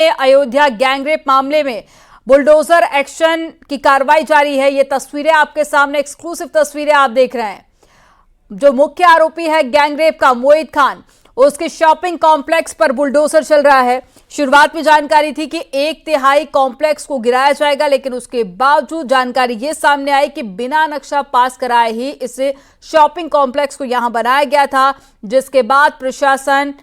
Ayodhya gangrape मामले में bulldozer action की कार्रवाई जारी है। ये तस्वीरें आपके सामने, एक्सक्लूसिव तस्वीरें आप देख रहे हैं। जो मुख्य आरोपी है गैंगरेप का मोहित खान, उसके शॉपिंग कॉम्प्लेक्स पर बुलडोजर चल रहा है। शुरुआत में जानकारी थी कि 1/3 कॉम्प्लेक्स को गिराया जाएगा, लेकिन उसके बावजूद जानकारी ये सामने आई कि बिना नक्शा पास कराए ही इस शॉपिंग कॉम्प्लेक्स को यहां बनाया गया था, जिसके बाद प्रशासन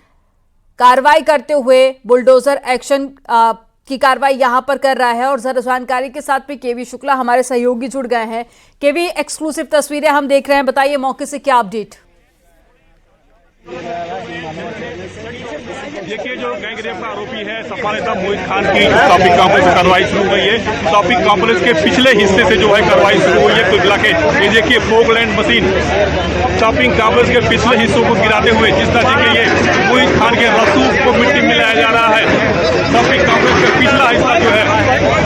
कार्रवाई करते हुए बुलडोजर एक्शन की कार्रवाई यहां पर कर रहा है। और जरा जानकारी के साथ में केवी शुक्ला हमारे सहयोगी जुड़ गए हैं। केवी, एक्सक्लूसिव तस्वीरें हम देख रहे हैं, बताइए मौके से क्या अपडेट। देखिए, जो गैंगरेप का आरोपी है सपा नेता मोहित खान की शॉपिंग कॉम्प्लेक्स में कार्रवाई शुरू हुई है। शॉपिंग कॉम्प्लेक्स के पिछले हिस्से से जो है कार्रवाई शुरू हुई है। कुल मिला के ये देखिए, फोकलैंड मशीन शॉपिंग कॉम्प्लेक्स के पिछले हिस्सों को गिराते हुए जिस तरह से ये मोहित खान के रसूख को मिट्टी में लाया जा रहा है। शॉपिंग कॉम्प्लेक्स का पिछला हिस्सा जो है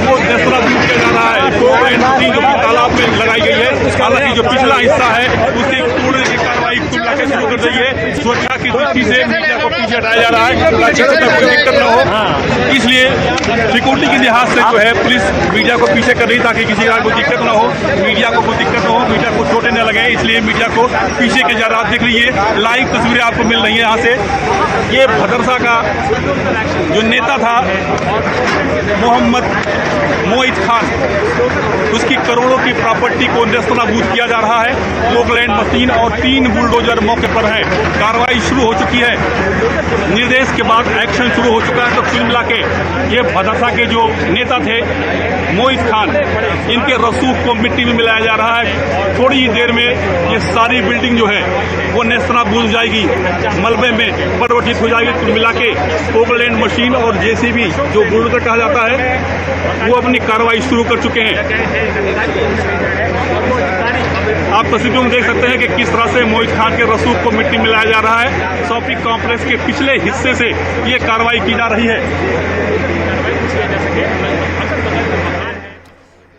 वो नेस्तनाबूद किया जा रहा है। फोकलैंड मशीन जो तालाब में लगाई गई है, हालांकि जो पिछला हिस्सा है उसे तोड़ने की कार्रवाई कुल मिला के शुरू कर दी है। सुरक्षा की दृष्टि से मीडिया को पीछे हटाया जा रहा है, कोई दिक्कत न हो, इसलिए सिक्योरिटी के लिहाज से जो है पुलिस मीडिया को पीछे कर रही ताकि किसी का कोई दिक्कत न हो, मीडिया को कोई दिक्कत न हो, मीडिया को चोटें न लगे, इसलिए मीडिया को पीछे के जा रहा। देख लीजिए, लाइव तस्वीरें आपको मिल रही है यहाँ से। ये भदरसा का जो नेता था मोहित खान, उसकी करोड़ों की प्रॉपर्टी को नेस्तनाबूद किया जा रहा है। फोकलैंड मशीन और 3 बुलडोजर मौके पर है। कार्रवाई शुरू हो चुकी है, निर्देश के बाद एक्शन शुरू हो चुका है। तो कुल मिला के ये भदरसा के जो नेता थे मोहित खान, इनके रसूख को मिट्टी में मिलाया जा रहा है। थोड़ी ही देर में ये सारी बिल्डिंग जो है वो नेस्तनाबूद हो जाएगी, मलबे में परिवर्तित हो जाएगी। कुल मिला के फोकलैंड मशीन और जेसीबी जो बुलडोजर कहा जाता है वो अपनी कार्रवाई शुरू कर चुके हैं। आप तस्वीरों में देख सकते हैं कि किस तरह से मोहित खान के रसूख को मिट्टी मिलाया जा रहा है। शॉपिंग कॉम्प्लेक्स के पिछले हिस्से से ये कार्रवाई की जा रही है।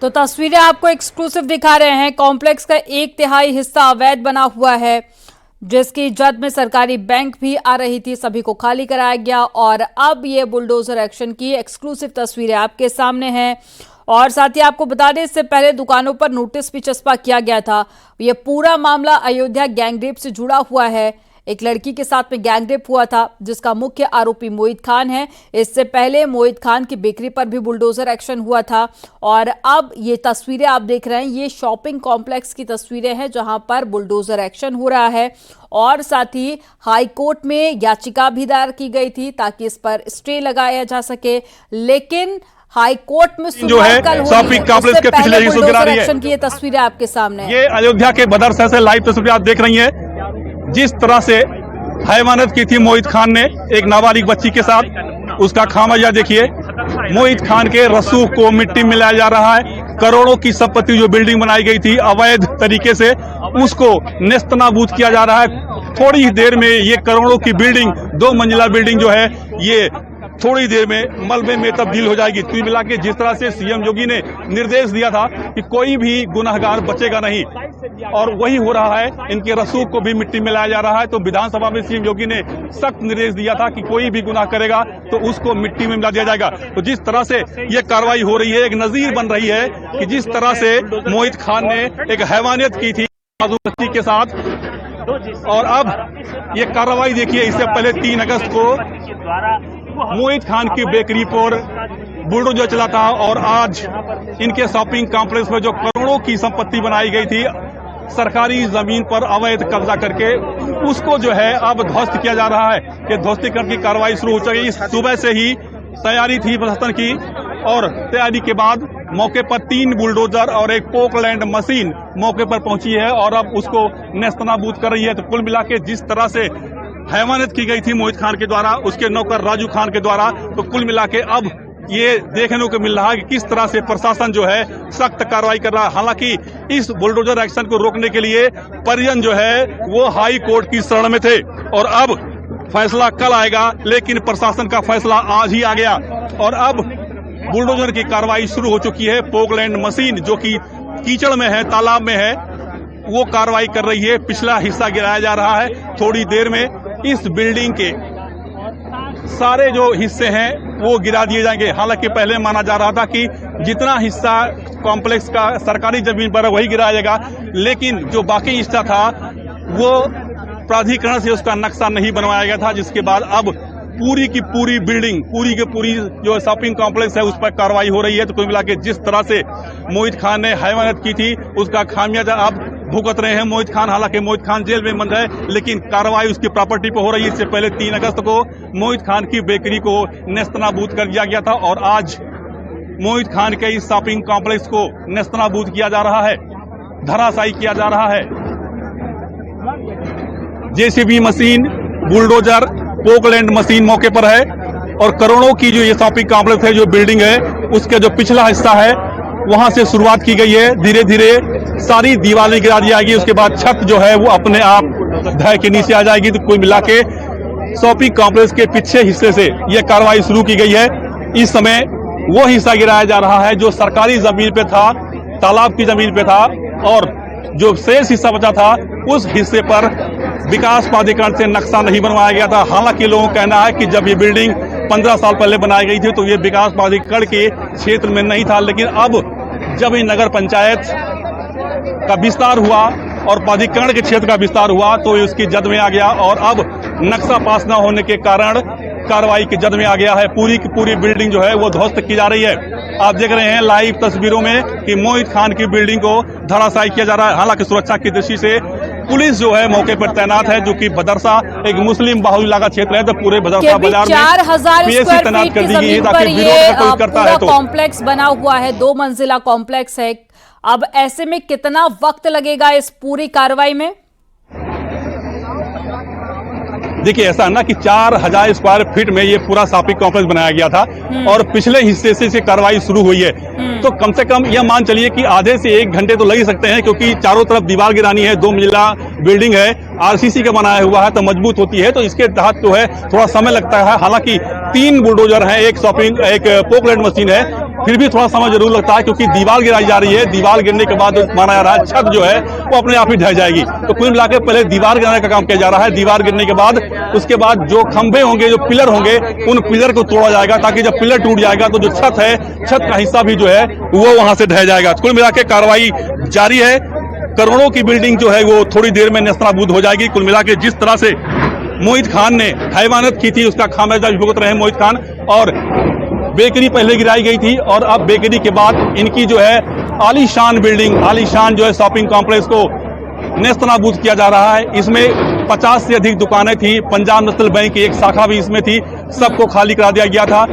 तो तस्वीरें आपको एक्सक्लूसिव दिखा रहे हैं। कॉम्प्लेक्स का 1/3 हिस्सा अवैध बना हुआ है, जिसकी जद में सरकारी बैंक भी आ रही थी, सभी को खाली कराया गया। और अब ये बुलडोजर एक्शन की एक्सक्लूसिव तस्वीरें आपके सामने हैं। और साथ ही आपको बता दें, इससे पहले दुकानों पर नोटिस भी चस्पा किया गया था। ये पूरा मामला अयोध्या गैंगरेप से जुड़ा हुआ है। एक लड़की के साथ में गैंगरेप हुआ था, जिसका मुख्य आरोपी मोहित खान है। इससे पहले मोहित खान की बिक्री पर भी बुलडोजर एक्शन हुआ था। और अब ये तस्वीरें आप देख रहे हैं, ये शॉपिंग कॉम्प्लेक्स की तस्वीरें हैं जहां पर बुलडोजर एक्शन हो रहा है। और साथ ही हाई कोर्ट में याचिका भी दायर की गई थी ताकि इस पर स्टे लगाया जा सके, लेकिन हाई कोर्ट में जो है शॉपिंग कॉम्प्लेक्स के पिछले हिस्से गिरा रही है। एक्शन की ये तस्वीरें आपके सामने, ये अयोध्या के भदरसा से लाइव तस्वीरें आप देख रही हैं। जिस तरह से हैवानत की थी मोहित खान ने एक नाबालिग बच्ची के साथ, उसका खामियाजा देखिए। मोहित खान के रसूख को मिट्टी में मिलाया जा रहा है। करोड़ों की संपत्ति जो बिल्डिंग बनाई गई थी अवैध तरीके से, उसको नेस्तनाबूद किया जा रहा है। थोड़ी ही देर में ये करोड़ों की बिल्डिंग, 2 मंजिला बिल्डिंग जो है, ये थोड़ी देर में मलबे में तब्दील हो जाएगी। कुल मिला के जिस तरह से सीएम योगी ने निर्देश दिया था कि कोई भी गुनाहगार बचेगा नहीं, और वही हो रहा है। इनके रसूख को भी मिट्टी में लाया जा रहा है। तो विधानसभा में सीएम योगी ने सख्त निर्देश दिया था कि कोई भी गुनाह करेगा तो उसको मिट्टी में मिला दिया जाएगा। तो जिस तरह से ये कार्रवाई हो रही है, एक नजीर बन रही है कि जिस तरह से मोहित खान ने एक हैवानियत की थी बच्ची के साथ, और अब ये कार्रवाई देखिए। इससे पहले 3 अगस्त को मोहित खान की बेकरी पर बुलडोजर चला था, और आज इनके शॉपिंग कॉम्प्लेक्स में जो करोड़ों की संपत्ति बनाई गई थी सरकारी जमीन पर अवैध कब्जा करके, उसको जो है अब ध्वस्त किया जा रहा है। कि ध्वस्तीकरण की कार्रवाई शुरू हो चुकी है। सुबह से ही तैयारी थी प्रशासन की, और तैयारी के बाद मौके पर 3 बुलडोजर और एक पोकलैंड मशीन मौके पर पहुंची है और अब उसको नेस्तनाबूद कर रही है। तो कुल मिला के जिस तरह से हैवानियत की गई थी मोहित खान के द्वारा, उसके नौकर राजू खान के द्वारा, तो कुल मिला के अब ये देखने को मिल रहा है कि किस तरह से प्रशासन जो है सख्त कार्रवाई कर रहा है। हालांकि इस बुलडोजर एक्शन को रोकने के लिए परिजन जो है वो हाई कोर्ट की शरण में थे, और अब फैसला कल आएगा, लेकिन प्रशासन का फैसला आज ही आ गया। और अब बुलडोजर की कार्रवाई शुरू हो चुकी है। पोकलैंड मशीन जो कि कीचड़ में है, तालाब में है, वो कार्रवाई कर रही है। पिछला हिस्सा गिराया जा रहा है। थोड़ी देर में इस बिल्डिंग के सारे जो हिस्से हैं वो गिरा दिए जाएंगे। हालांकि पहले माना जा रहा था कि जितना हिस्सा कॉम्प्लेक्स का सरकारी जमीन पर वही गिराया जाएगा, लेकिन जो बाकी हिस्सा था वो प्राधिकरण से उसका नक्शा नहीं बनवाया गया था, जिसके बाद अब पूरी की पूरी बिल्डिंग, पूरी की पूरी जो शॉपिंग कॉम्प्लेक्स है उस पर कार्रवाई हो रही है। तो कुल मिला के जिस तरह से मोहित खान ने हैवानियत की थी उसका खामियाजा अब भुगत रहे हैं मोहित खान। हालांकि मोहित खान जेल में बंद है, लेकिन कार्रवाई उसकी प्रॉपर्टी पर हो रही है। इससे पहले 3 अगस्त को मोहित खान की बेकरी को नेस्तनाबूद कर दिया गया था और आज मोहित खान के इस शॉपिंग कॉम्प्लेक्स को नेस्तनाबूद किया जा रहा है, धराशायी किया जा रहा है। JCB machine, bulldozer, Poclain machine मौके पर है और करोड़ों की जो ये शॉपिंग कॉम्प्लेक्स है, जो बिल्डिंग है, उसका जो पिछला हिस्सा है वहां से शुरुआत की गई है। धीरे धीरे सारी दीवारें गिरा दी जाएगी, उसके बाद छत जो है वो अपने आप ढह के नीचे आ जाएगी। तो कुल मिला के शॉपिंग कॉम्प्लेक्स के पीछे हिस्से से यह कार्रवाई शुरू की गई है। इस समय वो हिस्सा गिराया जा रहा है जो सरकारी जमीन पे था, तालाब की जमीन पे था, और जो शेष हिस्सा बचा था उस हिस्से पर विकास प्राधिकरण से नक्शा नहीं बनवाया गया था। हालांकि लोगों का कहना है कि जब ये बिल्डिंग 15 साल पहले बनाई गई थी तो ये विकास प्राधिकरण के क्षेत्र में नहीं था, लेकिन अब जब ये नगर पंचायत का विस्तार हुआ और प्राधिकरण के क्षेत्र का विस्तार हुआ तो ये उसकी जद में आ गया और अब नक्शा पास न होने के कारण कार्रवाई की जद में आ गया है। पूरी की पूरी बिल्डिंग जो है वो ध्वस्त की जा रही है। आप देख रहे हैं लाइव तस्वीरों में कि मोहित खान की बिल्डिंग को धराशायी किया जा रहा है। हालांकि सुरक्षा की दृष्टि से पुलिस जो है मौके पर तैनात है, जो कि बदरसा एक मुस्लिम बाहुल इलाका क्षेत्र है, तो पूरे बदरसा बाजार में 4000 पीएससी तैनात कर दी गई है ताकि विरोध अगर कोई करता है तो। कॉम्प्लेक्स बना हुआ है, 2 मंजिला कॉम्प्लेक्स है। अब ऐसे में कितना वक्त लगेगा इस पूरी कार्रवाई में? देखिए ऐसा है ना कि 4000 स्क्वायर फीट में ये पूरा शॉपिंग कॉम्प्लेक्स बनाया गया था और पिछले हिस्से से कार्रवाई शुरू हुई है। तो कम से कम यह मान चलिए कि आधे से 1 घंटे तो लग ही सकते हैं, क्योंकि चारों तरफ दीवार गिरानी है। 2 मंजिला बिल्डिंग है, आरसीसी का बनाया हुआ है तो मजबूत होती है, तो इसके तहत जो है थोड़ा समय लगता है। हालांकि 3 बुलडोजर हैं, एक पोकलैंड मशीन है, फिर भी थोड़ा समय जरूर लगता है क्योंकि दीवार गिराई जा रही है। दीवार गिरने के बाद माना जा रहा है छत जो है वो अपने आप ही ढह जाएगी। तो कुल मिलाकर पहले दीवार गिराने का काम किया जा रहा है। दीवार गिरने के बाद उसके बाद जो खंभे होंगे, जो पिलर होंगे, उन पिलर को तोड़ा जाएगा ताकि जब पिलर टूट जाएगा तो जो छत है, छत का हिस्सा भी जो है वो वहां से ढह जाएगा। कुल मिलाकर कार्रवाई जारी है। करोड़ों की बिल्डिंग जो है वो थोड़ी देर में नेस्तनाबूद हो जाएगी। कुल मिलाकर जिस तरह से मोहित खान ने हैवानियत की थी उसका खामियाजा भुगत रहे हैं मोहित खान। और बेकरी पहले गिराई गई थी और अब बेकरी के बाद इनकी जो है आलीशान बिल्डिंग, आलीशान जो है शॉपिंग कॉम्प्लेक्स को नेस्तनाबूद किया जा रहा है। इसमें 50 से अधिक दुकानें थी, पंजाब नेशनल बैंक की एक शाखा भी इसमें थी, सबको खाली करा दिया गया था।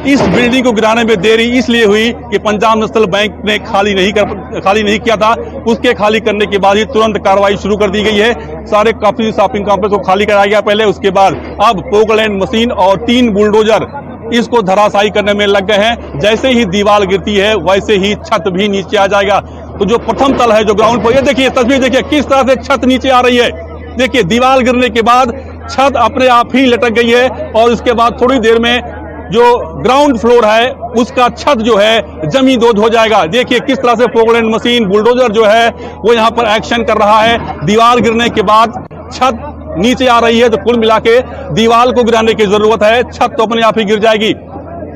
इस बिल्डिंग को गिराने में देरी इसलिए हुई कि पंजाब नेशनल बैंक ने खाली नहीं किया था। उसके खाली करने के बाद ही तुरंत कार्रवाई शुरू कर दी गई है। सारे काफी शॉपिंग कॉम्प्लेक्स को खाली कराया गया पहले, उसके बाद अब पोकलैंड मशीन और 3 बुलडोजर इसको धराशायी करने में लग गए हैं। जैसे ही दीवार गिरती है वैसे ही छत भी नीचे आ जाएगा। तो जो प्रथम तल है, जो ग्राउंड पर, ये देखिए तस्वीर देखिए किस तरह से छत नीचे आ रही है। देखिए दीवार गिरने के बाद छत अपने आप ही लटक गई है और उसके बाद थोड़ी देर में जो ग्राउंड फ्लोर है उसका छत जो है जमींदोज हो जाएगा। देखिए किस तरह से पोकलैंड मशीन, बुलडोजर जो है वो यहाँ पर एक्शन कर रहा है। दीवार गिरने के बाद छत नीचे आ रही है, तो कुल मिला के दीवार को गिराने की जरूरत है, छत तो अपने आप ही गिर जाएगी।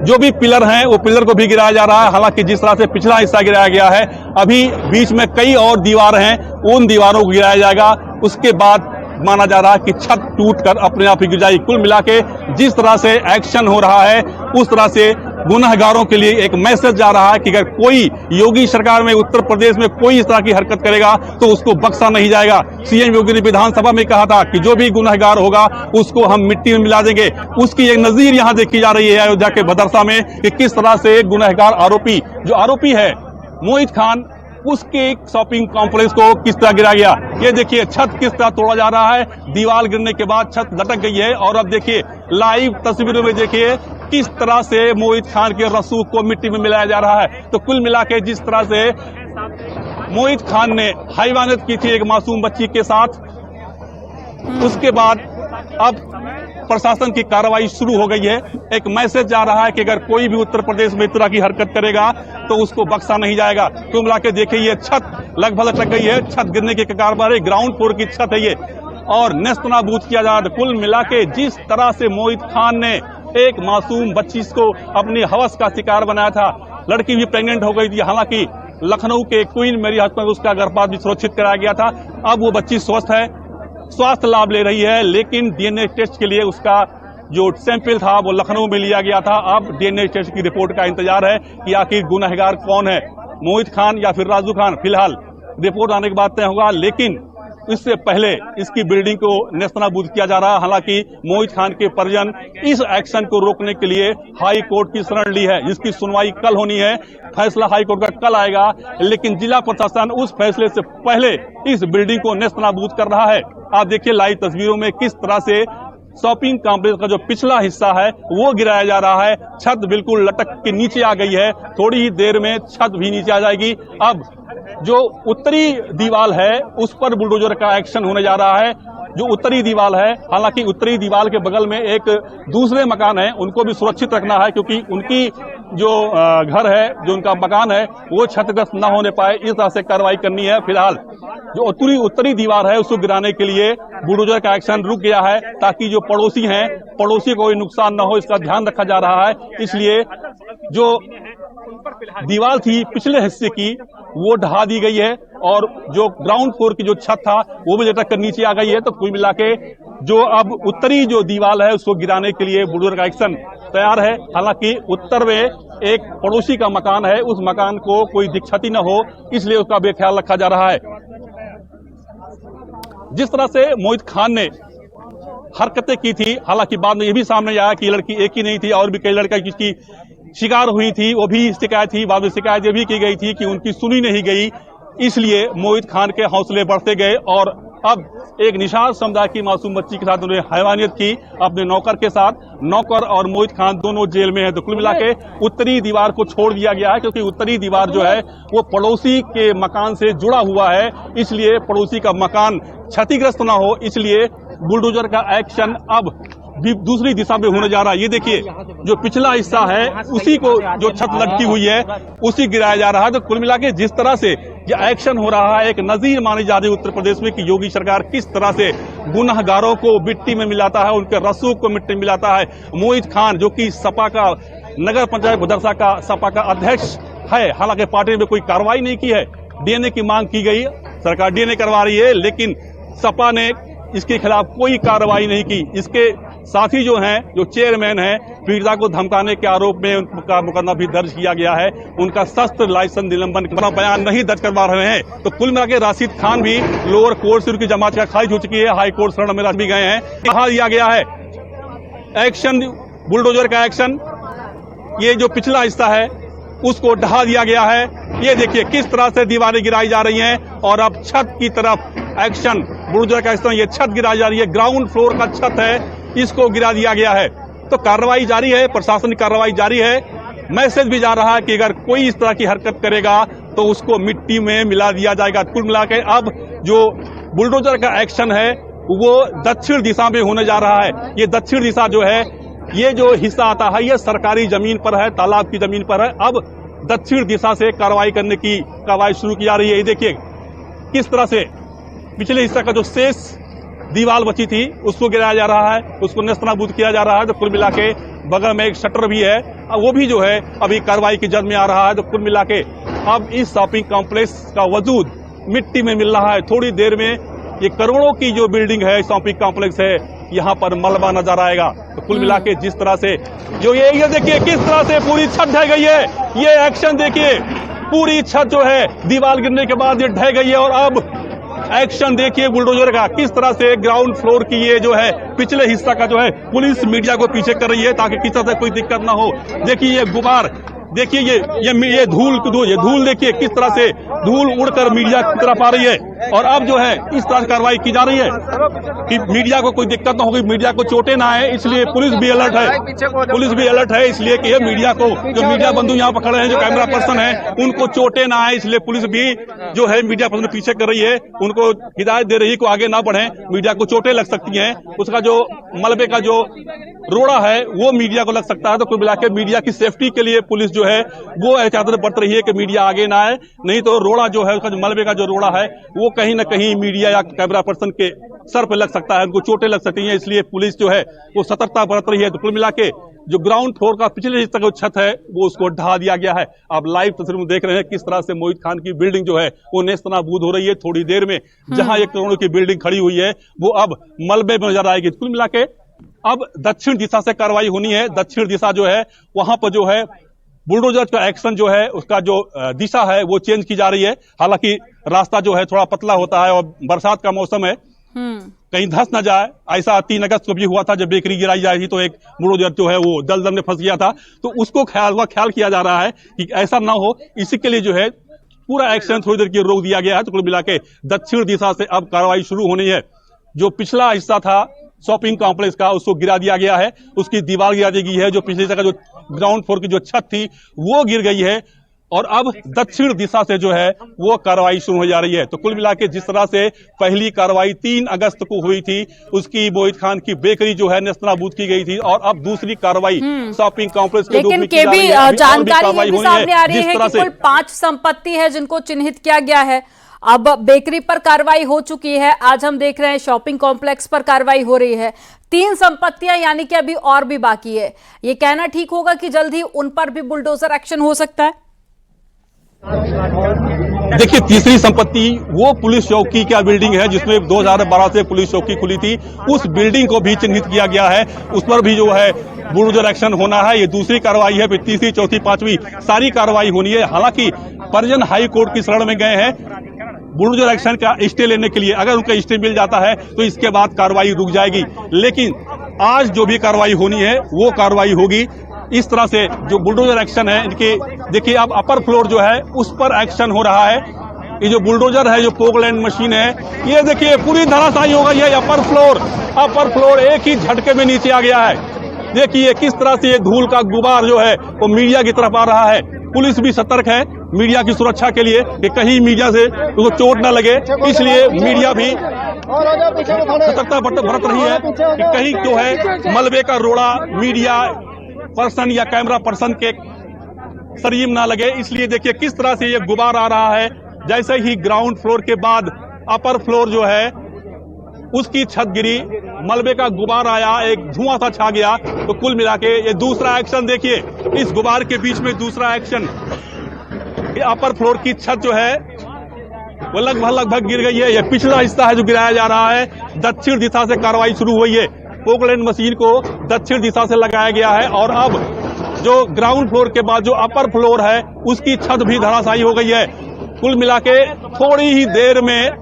जो भी पिलर हैं वो पिलर को भी गिराया जा रहा है। हालांकि जिस तरह से पिछला हिस्सा गिराया गया है, अभी बीच में कई और दीवार हैं, उन दीवारों को गिराया जाएगा। उसके बाद माना जा रहा है कि छत टूटकर अपने आप ही गिर जाएगी। कुल मिला के जिस तरह से एक्शन हो रहा है उस तरह से गुनहगारों के लिए एक मैसेज जा रहा है कि अगर कोई योगी सरकार में, उत्तर प्रदेश में कोई इस तरह की हरकत करेगा तो उसको बख्शा नहीं जाएगा। सीएम योगी ने विधानसभा में कहा था कि जो भी गुनहगार होगा उसको हम मिट्टी में मिला देंगे। उसकी एक नजीर यहाँ देखी जा रही है अयोध्या के बदरसा में कि किस तरह से गुनहगार आरोपी है मोहित खान, उसके शॉपिंग कॉम्प्लेक्स को किस तरह गिरा गया। ये देखिए छत किस तरह तोड़ा जा रहा है। दीवार गिरने के बाद छत लटक गई है और अब देखिए लाइव तस्वीरों में देखिए किस तरह से मोहित खान के रसूख को मिट्टी में मिलाया जा रहा है। तो कुल मिला के जिस तरह से मोहित खान ने हैवानियत की थी एक मासूम बच्ची के साथ, उसके बाद अब प्रशासन की कार्रवाई शुरू हो गई है। एक मैसेज जा रहा है कि अगर कोई भी उत्तर प्रदेश में इस तरह की हरकत करेगा तो उसको बख्शा नहीं जाएगा। कुल मिला के देखिए ये छत लगभग लटक गई है, छत गिरने के कगार पर है, ग्राउंड फ्लोर की छत है ये, और नेस्तनाबूद किया जा रहा है। कुल मिला के जिस तरह से मोहित खान ने एक मासूम बच्ची को अपनी हवस का शिकार बनाया था। लड़की भी प्रेग्नेंट हो गई थी। हालांकि लखनऊ के क्वीन मेरी अस्पताल में उसका गर्भपात भी सुरक्षित कराया गया था। अब वो बच्ची स्वस्थ है, स्वास्थ्य लाभ ले रही है, लेकिन डीएनए टेस्ट के लिए उसका जो सैंपल था वो लखनऊ में लिया गया था। अब डीएनए टेस्ट की रिपोर्ट का इंतजार है कि आखिर गुनहगार कौन है, मोहित खान या फिर राजू खान। फिलहाल रिपोर्ट आने के बाद तय होगा, लेकिन इससे पहले इसकी बिल्डिंग को नेस्तनाबूद किया जा रहा है। हालांकि मोहित खान के परिजन इस एक्शन को रोकने के लिए हाई कोर्ट की शरण ली है, जिसकी सुनवाई कल होनी है। फैसला हाई कोर्ट का कल आएगा, लेकिन जिला प्रशासन उस फैसले से पहले इस बिल्डिंग को नेस्तनाबूद कर रहा है। आप देखिए लाइव तस्वीरों में किस तरह से शॉपिंग कॉम्प्लेक्स का जो पिछला हिस्सा है वो गिराया जा रहा है। छत बिल्कुल लटक के नीचे आ गई है, थोड़ी ही देर में छत भी नीचे आ जाएगी। अब जो उत्तरी दीवार है उस पर बुलडोजर का एक्शन होने जा रहा है। जो उत्तरी दीवार है, हालांकि उत्तरी दीवार के बगल में एक दूसरे मकान है, उनको भी सुरक्षित रखना है, क्योंकि उनकी जो घर है, जो उनका मकान है, वो क्षतिग्रस्त न होने पाए, इस तरह से कार्रवाई करनी है। फिलहाल जो उत्तरी दीवार है उसको गिराने के लिए बुलडोजर का एक्शन रुक गया है, ताकि जो पड़ोसी हैं, पड़ोसी को कोई नुकसान न हो, इसका ध्यान रखा जा रहा है। इसलिए जो दीवार थी पिछले हिस्से की वो ढहा दी गई है, और जो ग्राउंड फ्लोर की जो छत था वो भी लटक कर नीचे आ गई है। तो कुल मिला के जो अब उत्तरी जो दीवार है उसको गिराने के लिए बुलडोजर का एक्शन तैयार है। हालांकि उत्तर में एक पड़ोसी का मकान है, उस मकान को कोई क्षति न हो, इसलिए उसका बेख्याल रखा जा रहा है। जिस तरह से मोहित खान ने हरकतें की थी, हालांकि बाद में यह भी सामने आया कि लड़की एक ही नहीं थी, और भी कई लड़का जिसकी शिकार हुई थी वो भी शिकायत थी। बाद में शिकायत ये भी की गई थी कि उनकी सुनी नहीं गई, इसलिए मोहित खान के हौसले बढ़ते गए, और अब एक निषाद समुदाय की मासूम बच्ची के साथ उन्होंने हैवानियत की अपने नौकर के साथ। नौकर और मोहित खान दोनों जेल में हैं। तो कुल मिला के उत्तरी दीवार को छोड़ दिया गया है, क्योंकि उत्तरी दीवार जो है वो पड़ोसी के मकान से जुड़ा हुआ है, इसलिए पड़ोसी का मकान क्षतिग्रस्त न हो, इसलिए बुलडोजर का एक्शन अब दूसरी दिशा में होने जा रहा है। ये देखिए जो पिछला हिस्सा है उसी को, जो छत लटकी हुई है उसी गिराया जा रहा है। तो कुल मिला के जिस तरह से यह एक्शन हो रहा है, एक नजीर मानी जा रही है उत्तर प्रदेश में कि योगी सरकार किस तरह से गुनहगारों को मिट्टी में मिलाता है, उनके रसूख को मिट्टी में मिलाता है। मोहित खान जो कि सपा का नगर पंचायत भदरसा का सपा का अध्यक्ष है, हालांकि पार्टी में कोई कार्रवाई नहीं की है। डीएनए की मांग की गई, सरकार डीएनए करवा रही है, लेकिन सपा ने इसके खिलाफ कोई कार्रवाई नहीं की। इसके साथी जो हैं, जो चेयरमैन हैं, पीड़िता को धमकाने के आरोप में उनका मुकदमा भी दर्ज किया गया है। उनका शस्त्र लाइसेंस निलंबन का बयान नहीं दर्ज करवा रहे हैं। तो कुल मिला के राशिद खान भी लोअर कोर्ट से उनकी जमानत का खारिज हो चुकी है, हाई कोर्ट शरण में भी गए हैं। कहा दिया गया है एक्शन, बुलडोजर का एक्शन, ये जो पिछला हिस्सा है उसको ढहा दिया गया है। ये देखिए किस तरह से दीवारें गिराई जा रही हैं, और अब छत की तरफ एक्शन, बुलडोजर का एक्शन, ये छत गिराई जा रही है, ग्राउंड फ्लोर का छत है, इसको गिरा दिया गया है। तो कार्रवाई जारी है, प्रशासनिक कार्रवाई जारी है। मैसेज भी जा रहा है कि अगर कोई इस तरह की हरकत करेगा तो उसको मिट्टी में मिला दिया जाएगा। कुल मिला के अब जो बुलडोजर का एक्शन है वो दक्षिण दिशा में होने जा रहा है। ये दक्षिण दिशा जो है, ये जो हिस्सा आता है ये सरकारी जमीन पर है, तालाब की जमीन पर है। अब दक्षिण दिशा से कार्रवाई करने की कार्रवाई शुरू की जा रही है। ये देखिए किस तरह से पिछले हिस्सा का जो शेष दीवार बची थी उसको गिराया जा रहा है, उसको नेस्तनाबूद किया जा रहा है। तो कुल मिला के बगल में एक शटर भी है, वो भी जो है अभी कार्रवाई की जद में आ रहा है। तो कुल मिला के अब इस शॉपिंग कॉम्प्लेक्स का वजूद मिट्टी में मिल रहा है। थोड़ी देर में ये करोड़ों की जो बिल्डिंग है, शॉपिंग कॉम्प्लेक्स है, यहाँ पर मलबा नजर आएगा। तो कुल मिला के जिस तरह से जो ये देखिए किस तरह से पूरी छत ढह गई है, ये एक्शन देखिए, पूरी छत जो है दीवार गिरने के बाद ये ढह गई है। और अब एक्शन देखिए बुलडोजर का, किस तरह से ग्राउंड फ्लोर की ये जो है पिछले हिस्सा का जो है पुलिस मीडिया को पीछे कर रही है, ताकि किसी तरह से कोई दिक्कत ना हो। देखिए ये गुबार, देखिए ये धूल देखिए किस तरह से धूल उड़कर मीडिया की तरफ आ रही है। और अब जो है इस तरह कार्रवाई की जा रही है कि मीडिया को कोई दिक्कत ना होगी, मीडिया को चोटें ना आए, इसलिए पुलिस भी अलर्ट है। इसलिए कि ये मीडिया को, जो मीडिया बंधु यहाँ पर खड़े हैं, जो कैमरा पर्सन है, उनको चोटें ना आए, इसलिए पुलिस भी जो है मीडिया पर्सन पीछे कर रही है, उनको हिदायत दे रही है कि आगे ना बढ़े, मीडिया को चोटें लग सकती हैं। उसका जो मलबे का जो रोड़ा है वो मीडिया को लग सकता है। तो कुल मिला के मीडिया की सेफ्टी के लिए पुलिस जो है वो एहतियात बरत रही है कि मीडिया आगे ना आए, नहीं तो रोड़ा जो है, उसका जो मलबे का जो रोड़ा है वो कहीं न कहीं मीडिया या कैमरा पर्सन के सर पे लग सकता है, उनको चोटें लग सकती हैं, इसलिए पुलिस जो है वो सतर्कता बरत रही है। तो कुल मिला के जो ग्राउंड फ्लोर का पिछले हिस्से का जो छत है वो उसको ढहा दिया गया है। आप लाइव तस्वीर में देख रहे हैं किस तरह से मोहित खान की बिल्डिंग जो है वो नेस्तनाबूद हो रही है। थोड़ी देर में जहां 1 करोड़ की बिल्डिंग खड़ी हुई है वो अब मलबे में नजर आएगी। कुल मिला के अब दक्षिण दिशा से कार्रवाई होनी है। दक्षिण दिशा जो है वहां पर जो है बुलडोजर का एक्शन जो है उसका जो दिशा है वो चेंज की जा रही है। हालांकि रास्ता जो है थोड़ा पतला होता है और बरसात का मौसम है, कहीं धंस न जाए। ऐसा 3 अगस्त को भी हुआ था जब बेकरी गिराई जा रही थी तो एक बुलडोजर जो है वो दलदल में फंस गया था। तो उसको ख्याल किया जा रहा है कि ऐसा ना हो, इसी के लिए जो है पूरा एक्शन थोड़ी देर की रोक दिया गया है। तो कुल मिला के दक्षिण दिशा से अब कार्रवाई शुरू होनी है। जो पिछला हिस्सा था शॉपिंग कॉम्प्लेक्स का उसको गिरा दिया गया है, उसकी दीवार गिरा दी गई है। जो पिछले जगह जो ग्राउंड फ्लोर की जो छत थी वो गिर गई है और अब दक्षिण दिशा से जो है वो कार्रवाई शुरू हो जा रही है। तो कुल मिला के जिस तरह से पहली कार्रवाई 3 अगस्त को हुई थी, उसकी मोहित खान की बेकरी जो है नेस्तनाबूद की गई थी और अब दूसरी कार्रवाई शॉपिंग कॉम्प्लेक्स के रूप में की जा रही है। जानकारी भी सामने आ रही है कि कुल 5 संपत्ति है जिनको चिन्हित किया गया है। अब बेकरी पर कार्रवाई हो चुकी है, आज हम देख रहे हैं शॉपिंग कॉम्प्लेक्स पर कार्रवाई हो रही है। 3 संपत्तियां यानी कि अभी और भी बाकी है। ये कहना ठीक होगा कि जल्द ही उन पर भी बुलडोजर एक्शन हो सकता है? देखिए, तीसरी संपत्ति वो पुलिस चौकी क्या बिल्डिंग है जिसमें 2012 से पुलिस चौकी खुली थी, उस बिल्डिंग को भी चिन्हित किया गया है। उस पर भी जो है बुलडोजर एक्शन होना है। ये दूसरी कार्रवाई है, फिर तीसरी, चौथी, पांचवी सारी कार्रवाई होनी है। हालांकि परिजन हाई कोर्ट की शरण में गए हैं बुलडोजर एक्शन का स्टे लेने के लिए। अगर उनका स्टे मिल जाता है तो इसके बाद कार्रवाई रुक जाएगी, लेकिन आज जो भी कार्रवाई होनी है वो कार्रवाई होगी। इस तरह से जो बुलडोजर एक्शन है इनके देखिए अब अपर फ्लोर जो है उस पर एक्शन हो रहा है। ये जो बुलडोजर है, जो पोकलैंड मशीन है, ये देखिए पूरी धराशायी हो गई है। अपर फ्लोर एक ही झटके में नीचे आ गया है। देखिए किस तरह से ये धूल का गुबार जो है वो मीडिया की तरफ आ रहा है। पुलिस भी सतर्क है मीडिया की सुरक्षा के लिए कि कहीं मीडिया से उसको चोट न लगे, इसलिए मीडिया भी सतर्कता बरत रही है कि कहीं जो है मलबे का रोड़ा मीडिया पर्सन या कैमरा पर्सन के शरीर ना लगे। इसलिए देखिए किस तरह से ये गुबार आ रहा है। जैसे ही ग्राउंड फ्लोर के बाद अपर फ्लोर जो है उसकी छत गिरी, मलबे का गुबार आया, एक धुआं सा छा गया। तो कुल मिला के ये दूसरा एक्शन देखिए, इस गुबार के बीच में दूसरा एक्शन। ये अपर फ्लोर की छत जो है वो लगभग गिर गई है। ये पिछला हिस्सा है जो गिराया जा रहा है। दक्षिण दिशा से कार्रवाई शुरू हुई है। पोकलैंड मशीन को दक्षिण दिशा से लगाया गया है और अब जो ग्राउंड फ्लोर के बाद जो अपर फ्लोर है उसकी छत भी धराशायी हो गई है। कुल मिला के थोड़ी ही देर में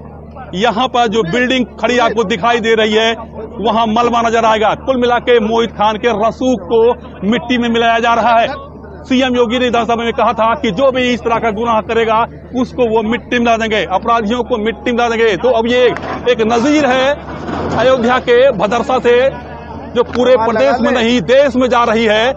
यहाँ पर जो बिल्डिंग खड़ी आपको दिखाई दे रही है वहां मलबा नजर आएगा। कुल मिला के मोहित खान के रसूख को मिट्टी में मिलाया जा रहा है। सीएम योगी ने विधानसभा में कहा था कि जो भी इस तरह का गुनाह करेगा उसको वो मिट्टी मिला देंगे, अपराधियों को मिट्टी मिला देंगे। तो अब ये एक नजीर है अयोध्या के भदरसा से जो पूरे प्रदेश में नहीं देश में जा रही है।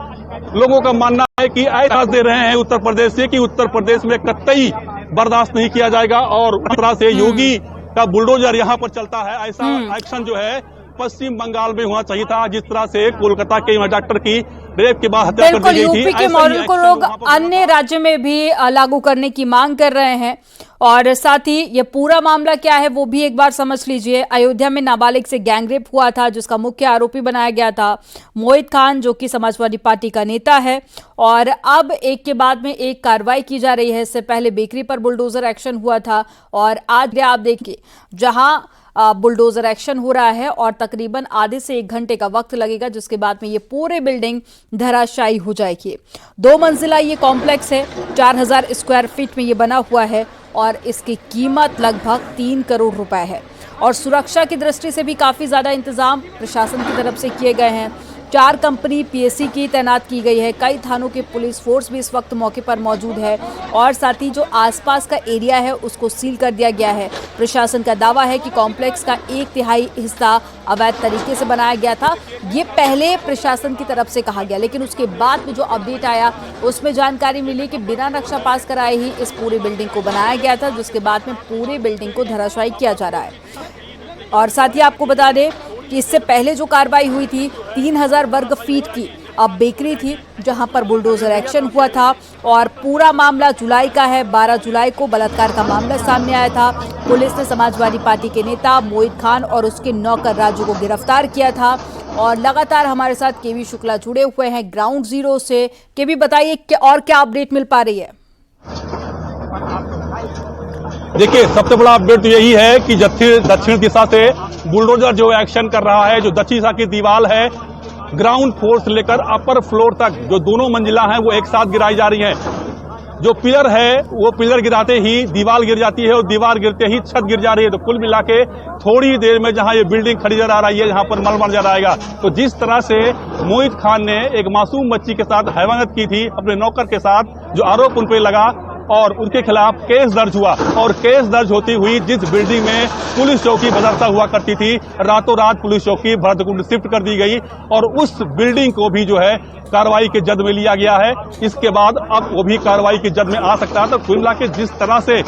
लोगों का मानना है कि ऐसा दे रहे हैं उत्तर प्रदेश से कि उत्तर प्रदेश में कतई बर्दाश्त नहीं किया जाएगा और उस तरह से योगी का बुलडोजर यहाँ पर चलता है। ऐसा एक्शन जो है पश्चिम बंगाल में होना चाहिए था, जिस तरह से कोलकाता के डॉक्टर की रेप के बाद हत्या कर दी गई थी। यूपी के मॉडल को लोग अन्य राज्य में भी लागू करने की मांग कर रहे हैं। और साथ ही ये पूरा मामला क्या है वो भी एक बार समझ लीजिए। अयोध्या में नाबालिग से गैंगरेप हुआ था जिसका मुख्य आरोपी बनाया गया था मोहित खान, जो कि समाजवादी पार्टी का नेता है। और अब एक के बाद में एक कार्रवाई की जा रही है। इससे पहले बेकरी पर बुलडोजर एक्शन हुआ था और आज आप देखिए जहां बुलडोजर एक्शन हो रहा है और तकरीबन आधे से 1 घंटे का वक्त लगेगा, जिसके बाद में ये पूरे बिल्डिंग धराशायी हो जाएगी। 2 मंजिला ये कॉम्प्लेक्स है, 4000 स्क्वायर फीट में ये बना हुआ है और इसकी कीमत लगभग 3 करोड़ रुपए है। और सुरक्षा की दृष्टि से भी काफी ज्यादा इंतजाम प्रशासन की तरफ से किए गए हैं। 4 कंपनी पीएससी की तैनात की गई है। कई थानों के पुलिस फोर्स भी इस वक्त मौके पर मौजूद है और साथ ही जो आसपास का एरिया है उसको सील कर दिया गया है। प्रशासन का दावा है कि कॉम्प्लेक्स का 1/3 हिस्सा अवैध तरीके से बनाया गया था। ये पहले प्रशासन की तरफ से कहा गया, लेकिन उसके बाद में जो अपडेट आया उसमें जानकारी मिली कि बिना नक्शा पास कराए ही इस पूरी बिल्डिंग को बनाया गया था, जिसके बाद में पूरी बिल्डिंग को धराशायी किया जा रहा है। और साथ ही आपको बता दें कि इससे पहले जो कार्रवाई हुई थी 3000 वर्ग फीट की, अब बेकरी थी जहां पर बुलडोजर एक्शन हुआ था और पूरा मामला जुलाई का है। 12 जुलाई को बलात्कार का मामला सामने आया था। पुलिस ने समाजवादी पार्टी के नेता मोहित खान और उसके नौकर राजू को गिरफ्तार किया था। और लगातार हमारे साथ केवी शुक्ला जुड़े हुए हैं ग्राउंड जीरो से। केवी, बताइए और क्या अपडेट मिल पा रही है? देखिए, सबसे बड़ा अपडेट तो यही है कि दक्षिण दिशा से बुलडोजर जो एक्शन कर रहा है, जो दक्षिण दिशा की दीवार है, ग्राउंड फ्लोर से लेकर अपर फ्लोर तक जो दोनों मंजिला हैं वो एक साथ गिराई जा रही हैं। जो पिलर है वो पिलर गिराते ही दीवार गिर जाती है और दीवार गिरते ही छत गिर जा रही है। तो कुल मिला के थोड़ी देर में जहां ये बिल्डिंग खड़ी नजर आ रही है, जहां पर मलमल नजर आएगा। तो जिस तरह से मोहित खान ने एक मासूम बच्ची के साथ हैवानियत की थी अपने नौकर के साथ, जो आरोप उन पर लगा और उनके खिलाफ केस दर्ज हुआ, और केस दर्ज होती हुई जिस बिल्डिंग में पुलिस चौकी बदरसा हुआ करती थी, रातों रात पुलिस चौकी भरतकुंड शिफ्ट कर दी गई और उस बिल्डिंग को भी जो है कार्रवाई के जद में लिया गया है। इसके बाद अब वो भी कार्रवाई के जद में आ सकता है। तो कुल मिला के जिस तरह से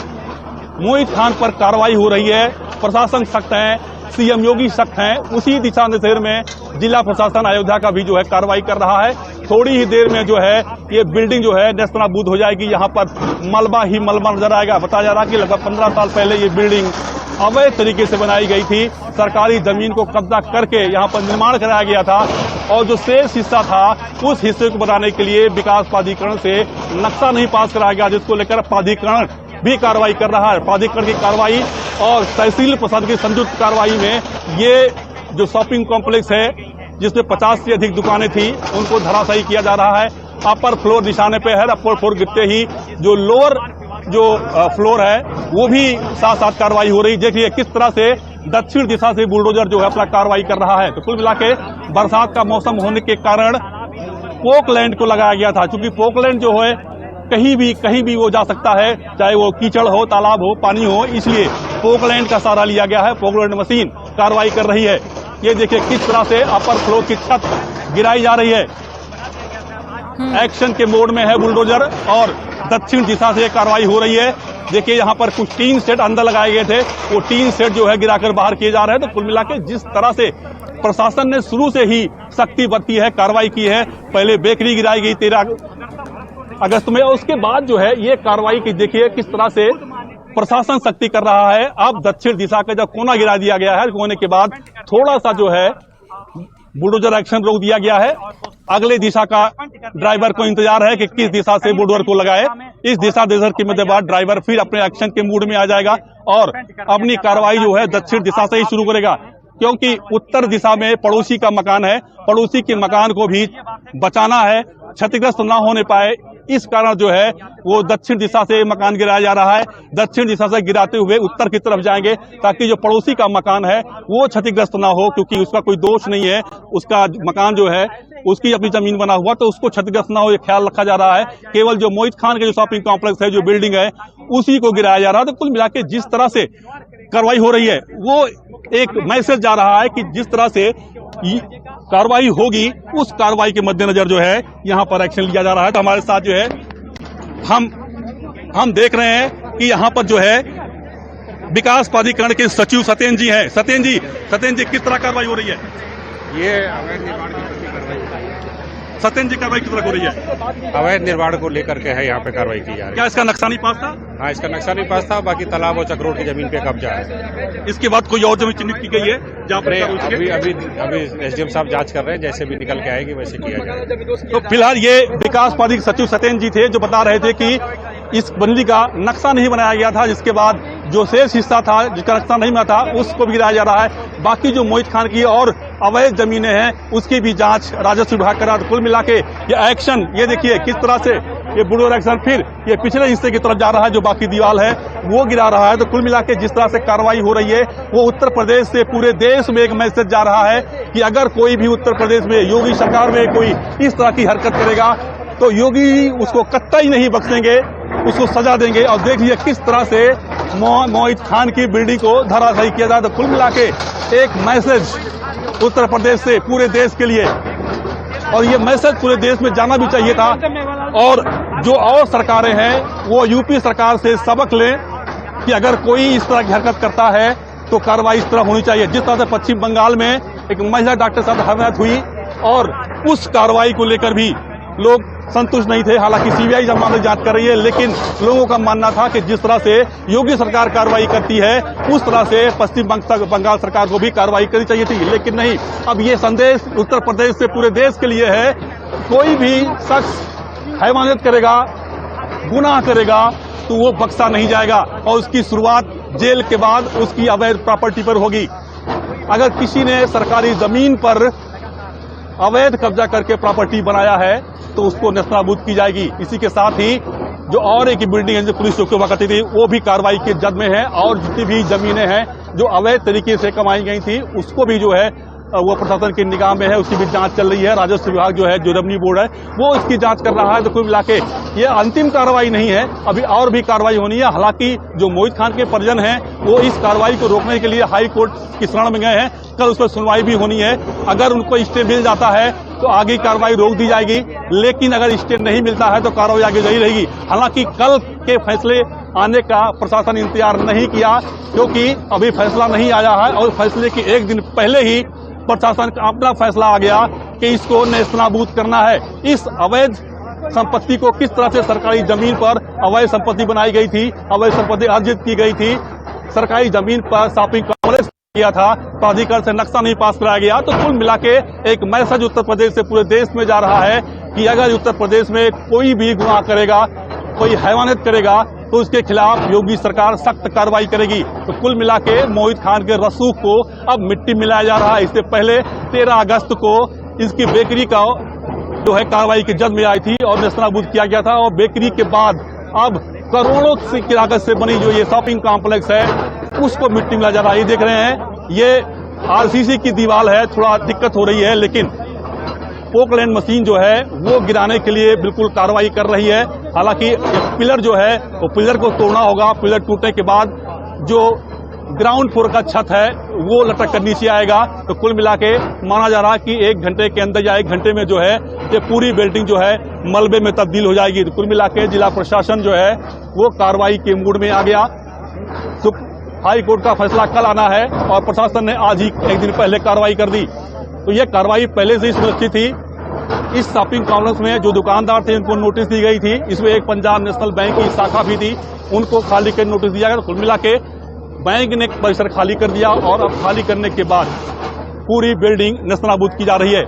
मोहित खान पर कार्रवाई हो रही है, प्रशासन सख्त है, सीएम योगी सख्त हैं, उसी दिशा निर्देश में जिला प्रशासन अयोध्या का भी जो है कार्रवाई कर रहा है। थोड़ी ही देर में जो है ये बिल्डिंग जो है नेस्तनाबूद हो जाएगी। यहाँ पर मलबा ही मलबा नजर आएगा। बताया जा रहा है कि लगभग 15 साल पहले ये बिल्डिंग अवैध तरीके से बनाई गई थी। सरकारी जमीन को कब्जा करके यहाँ पर निर्माण कराया गया था और जो शेष हिस्सा था उस हिस्से को बनाने के लिए विकास प्राधिकरण से नक्शा नहीं पास कराया गया, जिसको लेकर प्राधिकरण भी कार्रवाई कर रहा है। प्राधिकरण की कार्रवाई और तहसील प्रशासन की संयुक्त कार्रवाई में ये जो शॉपिंग कॉम्प्लेक्स है, जिसमें 50 से अधिक दुकानें थी, उनको धराशायी किया जा रहा है। अपर फ्लोर निशाने पे है। अपर फ्लोर गिरते ही जो लोअर जो फ्लोर है वो भी साथ साथ कार्रवाई हो रही। देखिए किस तरह से दक्षिण दिशा से बुलडोजर जो है अपना कार्रवाई कर रहा है। तो कुल मिला के बरसात का मौसम होने के कारण पोकलैंड को लगाया गया था, क्योंकि पोकलैंड जो है कहीं भी वो जा सकता है, चाहे वो कीचड़ हो, तालाब हो, पानी हो, इसलिए पोकलैंड का सहारा लिया गया है। पोकलैंड मशीन कार्रवाई कर रही है। ये देखिए किस तरह से अपर फ्लोर की छत गिराई जा रही है। एक्शन के मोड में है बुलडोजर और दक्षिण दिशा से कार्रवाई हो रही है। देखिए यहाँ पर कुछ टीन सेट अंदर लगाए गए थे, वो टीन सेट जो है गिराकर बाहर किए जा रहे हैं। तो कुल मिला के जिस तरह से प्रशासन ने शुरू से ही सख्ती बरती है, कार्रवाई की है। पहले बेकरी गिराई गई 13 अगस्त में, और उसके बाद जो है ये कार्रवाई की देखिए किस तरह से प्रशासन सख्ती कर रहा है। अब दक्षिण दिशा का जब कोना गिरा दिया गया है, कोने के बाद थोड़ा सा जो है बुलडोजर एक्शन रोक दिया गया है। अगले दिशा का ड्राइवर को इंतजार है कि किस दिशा से बुलडोजर को लगाए। इस दिशा निर्देश के मध्य बाद ड्राइवर फिर अपने एक्शन के मूड में आ जाएगा और अपनी कार्रवाई जो है दक्षिण दिशा से ही शुरू करेगा, क्योंकि उत्तर दिशा में पड़ोसी का मकान है, पड़ोसी के मकान को भी बचाना है, क्षतिग्रस्त न होने पाए। इस कारण जो है वो दक्षिण दिशा से मकान गिराया जा रहा है। दक्षिण दिशा से गिराते हुए उत्तर की तरफ जाएंगे ताकि जो पड़ोसी का मकान है वो क्षतिग्रस्त ना हो, क्योंकि उसका कोई दोष नहीं है। उसका मकान जो है उसकी अपनी जमीन बना हुआ, तो उसको क्षतिग्रस्त ना हो ये ख्याल रखा जा रहा है। केवल जो मोहित खान के जो शॉपिंग कॉम्प्लेक्स है, जो बिल्डिंग है, उसी को गिराया जा रहा है। तो कुल मिला के जिस तरह से कार्रवाई हो रही है वो एक मैसेज जा रहा है कि जिस तरह से कार्रवाई होगी उस कार्रवाई के मद्देनजर जो है यहाँ पर एक्शन लिया जा रहा है। तो हमारे साथ जो है हम देख रहे हैं कि यहाँ पर जो है विकास प्राधिकरण के सचिव सत्येंद्र जी हैं। सत्येंद्र जी किस तरह कार्रवाई हो रही है? ये अवैध निर्माण की कार्रवाई सत्येंद्र जी कार्रवाई किस तरह हो रही है? अवैध निर्माण को लेकर के है यहाँ पे कार्रवाई की जा रही है। क्या इसका नक्शा नहीं पास था? हाँ, इसका नक्शा नहीं पास था। बाकी तालाब और चक्रोट की जमीन पे कब्जा है। इसके बाद कोई और जमीन चिन्हित की गई है जहाँ पर अभी एसडीएम साहब जांच कर रहे हैं, जैसे भी निकल के आएगी वैसे किया जाएगा। तो फिलहाल ये विकास प्राधिकरण सचिव सत्येंद्र जी थे जो बता रहे थे कि इस बंदी का नक्शा नहीं बनाया गया था, जिसके बाद जो शेष हिस्सा था जिसका नक्शा नहीं बना था उसको भी गिराया जा रहा है। बाकी जो मोहित खान की और अवैध जमीनें हैं उसकी भी जांच राजस्व विभाग कर रहा है। कुल मिला के ये एक्शन, ये देखिए किस तरह से ये बुलडोजर एक्शन फिर ये पिछले हिस्से की तरफ जा रहा है, जो बाकी दीवार है वो गिरा रहा है। तो कुल मिला के जिस तरह से कार्रवाई हो रही है वो उत्तर प्रदेश से पूरे देश में एक मैसेज जा रहा है कि अगर कोई भी उत्तर प्रदेश में योगी सरकार में कोई इस तरह की हरकत करेगा तो योगी उसको कतई नहीं बख्शेंगे, उसको सजा देंगे। और देख लीजिए किस तरह से मोहित खान की बिल्डिंग को धराशायी किया जाए। तो कुल मिला के एक मैसेज उत्तर प्रदेश से पूरे देश के लिए, और ये मैसेज पूरे देश में जाना भी चाहिए था। और जो और सरकारें हैं वो यूपी सरकार से सबक लें कि अगर कोई इस तरह की हरकत करता है तो कार्रवाई इस तरह होनी चाहिए। जिस तरह से पश्चिम बंगाल में एक महिला डॉक्टर साथ हत्या हुई और उस कार्रवाई को लेकर भी लोग संतुष्ट नहीं थे। हालांकि सीबीआई जब मामले जांच कर रही है, लेकिन लोगों का मानना था कि जिस तरह से योगी सरकार कार्रवाई करती है उस तरह से पश्चिम बंगाल सरकार को भी कार्रवाई करनी चाहिए थी, लेकिन नहीं। अब ये संदेश उत्तर प्रदेश से पूरे देश के लिए है, कोई भी शख्स हैवानियत करेगा, गुनाह करेगा तो वो बख्शा नहीं जाएगा और उसकी शुरुआत जेल के बाद उसकी अवैध प्रॉपर्टी पर होगी। अगर किसी ने सरकारी जमीन पर अवैध कब्जा करके प्रॉपर्टी बनाया है तो उसको नेस्तनाबूद की जाएगी। इसी के साथ ही जो और एक बिल्डिंग है जो पुलिस चौकी हुआ करती थी वो भी कार्रवाई की जद में है, और जितनी भी जमीनें हैं जो अवैध तरीके से कमाई गई थी उसको भी जो है वो प्रशासन की निगाह में है, उसकी भी जांच चल रही है। राजस्व विभाग जो है, जो रेवन्यू बोर्ड है, वो इसकी जांच कर रहा है। तो कुल मिला के ये अंतिम कार्रवाई नहीं है, अभी और भी कार्रवाई होनी है। हालांकि जो मोहित खान के परिजन हैं वो इस कार्रवाई को रोकने के लिए हाई कोर्ट की शरण में गए हैं। कल उस पर सुनवाई भी होनी है। अगर उनको स्टे मिल जाता है तो आगे कार्रवाई रोक दी जाएगी, लेकिन अगर स्टे नहीं मिलता है तो कार्रवाई आगे जारी रहेगी। हालांकि कल के फैसले आने का प्रशासन इंतजार नहीं किया, क्योंकि अभी फैसला नहीं आया है और फैसले के एक दिन पहले ही प्रशासन का अपना फैसला आ गया कि इसको नेस्तनाबूद करना है। इस अवैध संपत्ति को किस तरह से सरकारी जमीन पर अवैध संपत्ति बनाई गई थी, अवैध संपत्ति अर्जित की गई थी, सरकारी जमीन पर शॉपिंग कॉम्प्लेक्स किया था, प्राधिकरण से नक्शा नहीं पास कराया गया। तो कुल मिला के एक मैसेज उत्तर प्रदेश से पूरे देश में जा रहा है कि अगर उत्तर प्रदेश में कोई भी गुनाह करेगा, कोई हैवानियत करेगा तो उसके खिलाफ योगी सरकार सख्त कार्रवाई करेगी। तो कुल मिला के मोहित खान के रसूख को अब मिट्टी मिलाया जा रहा है। इससे पहले 13 अगस्त को इसकी बेकरी का जो है कार्रवाई की जद में आई थी और नेस्तनाबूद किया गया था, और बेकरी के बाद अब करोड़ों की लागत से बनी जो ये शॉपिंग कॉम्प्लेक्स है उसको मिट्टी मिलाया जा रहा है। ये देख रहे हैं, ये आरसीसी की दीवार है, थोड़ा दिक्कत हो रही है, लेकिन पोकलैंड मशीन जो है वो गिराने के लिए बिल्कुल कार्रवाई कर रही है। हालांकि पिलर जो है वो पिलर को तोड़ना होगा। पिलर टूटने के बाद जो ग्राउंड फ्लोर का छत है वो लटक कर नीचे आएगा। तो कुल मिला के माना जा रहा है कि 1 घंटे के अंदर या 1 घंटे में जो है ये पूरी बिल्डिंग जो है मलबे में तब्दील हो जाएगी। तो कुल मिला के जिला प्रशासन जो है वो कार्रवाई के मूड में आ गया। तो हाई कोर्ट का फैसला कल आना है और प्रशासन ने आज ही एक दिन पहले कार्रवाई कर दी। तो यह कार्रवाई पहले से ही सुनिश्चित थी। इस शॉपिंग कॉम्प्लेक्स में जो दुकानदार थे उनको नोटिस दी गई थी। इसमें एक पंजाब नेशनल बैंक की शाखा भी थी, उनको खाली कर नोटिस दिया गया। तो कुल मिला के बैंक ने परिसर खाली कर दिया और अब खाली करने के बाद पूरी बिल्डिंग नेस्तनाबूद की जा रही है।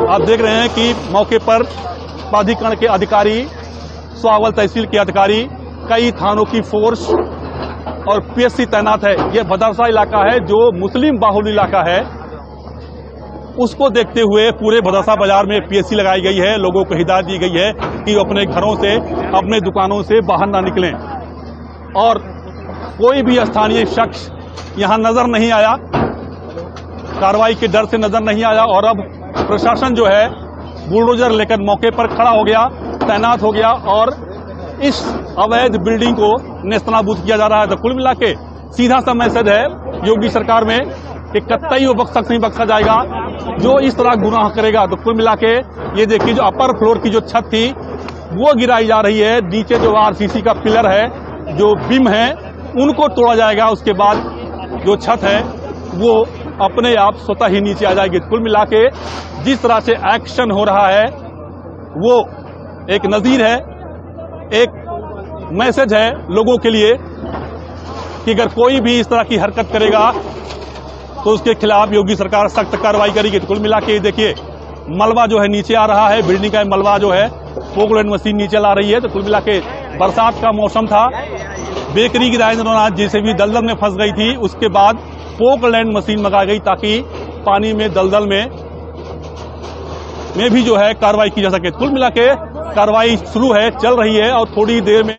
आप देख रहे हैं कि मौके पर प्राधिकरण के अधिकारी, स्वावल तहसील के अधिकारी, कई थानों की फोर्स और पीएससी तैनात है। यह भदरसा इलाका है जो मुस्लिम बाहुल इलाका है, उसको देखते हुए पूरे भदरसा बाजार में पीएससी लगाई गई है। लोगों को हिदायत दी गई है कि अपने घरों से, अपने दुकानों से बाहर ना निकलें, और कोई भी स्थानीय शख्स यहां नजर नहीं आया, कार्रवाई के डर से नजर नहीं आया। और अब प्रशासन जो है बुलडोजर लेकर मौके पर खड़ा हो गया, तैनात हो गया और इस अवैध बिल्डिंग को नेस्तनाबूद किया जा रहा है। तो कुल मिला के सीधा सा मैसेज है योगी सरकार में कि कतई वो शख्स नहीं बख्शा जाएगा जो इस तरह गुनाह करेगा। तो कुल मिला के ये देखिए, जो अपर फ्लोर की जो छत थी वो गिराई जा रही है, नीचे जो आरसीसी का पिलर है, जो बीम है, उनको तोड़ा जाएगा। उसके बाद जो छत है वो अपने आप स्वतः ही नीचे आ जाएगी। कुल मिला के जिस तरह से एक्शन हो रहा है वो एक नजीर है, एक मैसेज है लोगों के लिए कि अगर कोई भी इस तरह की हरकत करेगा तो उसके खिलाफ योगी सरकार सख्त कार्रवाई करेगी। तो कुल मिला के देखिए, मलबा जो है नीचे आ रहा है, बिल्डिंग का मलबा जो है पोकलैंड मशीन नीचे ला रही है। तो कुल मिला के बरसात का मौसम था, बेकरी गिराए दौरान जैसे भी दलदल में फंस गई थी, उसके बाद पोकलैंड मशीन मंगाई गई ताकि पानी में, दलदल में भी जो है कार्रवाई की जा सके। कुल मिला के कार्रवाई शुरू है, चल रही है और थोड़ी देर में